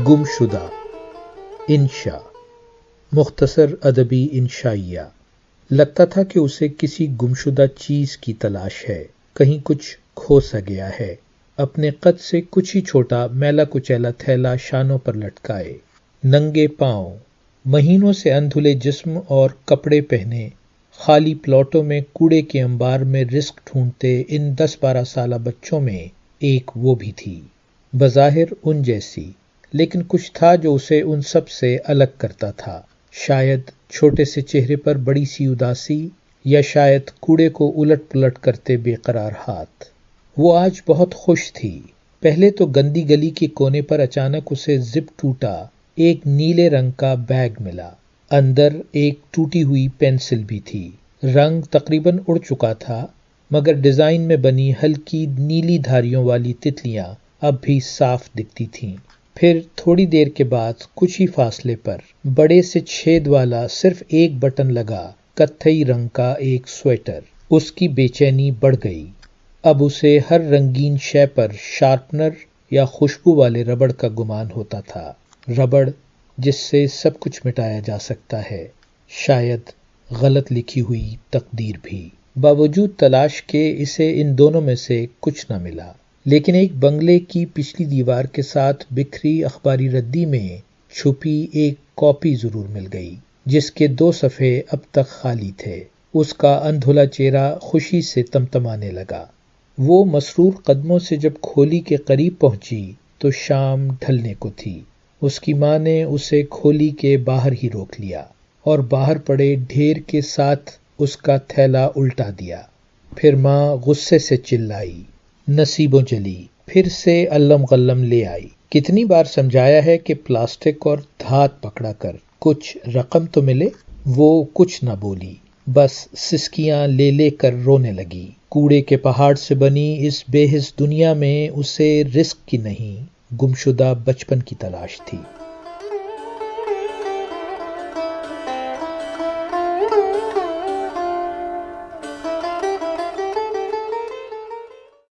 گمشدہ انشا، مختصر ادبی انشائیہ۔ لگتا تھا کہ اسے کسی گمشدہ چیز کی تلاش ہے، کہیں کچھ کھو سا گیا ہے۔ اپنے قد سے کچھ ہی چھوٹا میلا کچیلا تھیلا شانوں پر لٹکائے، ننگے پاؤں، مہینوں سے اندھلے جسم اور کپڑے پہنے، خالی پلاٹوں میں کوڑے کے انبار میں رزق ڈھونڈتے ان 10-12 سالہ بچوں میں ایک وہ بھی تھی، بظاہر ان جیسی، لیکن کچھ تھا جو اسے ان سب سے الگ کرتا تھا۔ شاید چھوٹے سے چہرے پر بڑی سی اداسی، یا شاید کوڑے کو الٹ پلٹ کرتے بے قرار ہاتھ۔ وہ آج بہت خوش تھی۔ پہلے تو گندی گلی کے کونے پر اچانک اسے زپ ٹوٹا ایک نیلے رنگ کا بیگ ملا، اندر ایک ٹوٹی ہوئی پینسل بھی تھی۔ رنگ تقریباً اڑ چکا تھا، مگر ڈیزائن میں بنی ہلکی نیلی دھاریوں والی تتلیاں اب بھی صاف دکھتی تھیں۔ پھر تھوڑی دیر کے بعد کچھ ہی فاصلے پر بڑے سے چھید والا صرف ایک بٹن لگا کتھئی رنگ کا ایک سویٹر۔ اس کی بے چینی بڑھ گئی۔ اب اسے ہر رنگین شے پر شارپنر یا خوشبو والے ربڑ کا گمان ہوتا تھا، ربڑ جس سے سب کچھ مٹایا جا سکتا ہے، شاید غلط لکھی ہوئی تقدیر بھی۔ باوجود تلاش کے اسے ان دونوں میں سے کچھ نہ ملا، لیکن ایک بنگلے کی پچھلی دیوار کے ساتھ بکھری اخباری ردی میں چھپی ایک کاپی ضرور مل گئی، جس کے 2 صفحے اب تک خالی تھے۔ اس کا اندھلا چہرہ خوشی سے تمتمانے لگا۔ وہ مسرور قدموں سے جب کھولی کے قریب پہنچی تو شام ڈھلنے کو تھی۔ اس کی ماں نے اسے کھولی کے باہر ہی روک لیا اور باہر پڑے ڈھیر کے ساتھ اس کا تھیلا الٹا دیا۔ پھر ماں غصے سے چلائی، نصیبوں جلی، پھر سے علم غلم لے آئی۔ کتنی بار سمجھایا ہے کہ پلاسٹک اور دھات پکڑا کر کچھ رقم تو ملے۔ وہ کچھ نہ بولی، بس سسکیاں لے لے کر رونے لگی۔ کوڑے کے پہاڑ سے بنی اس بے حس دنیا میں اسے رزق کی نہیں، گمشدہ بچپن کی تلاش تھی۔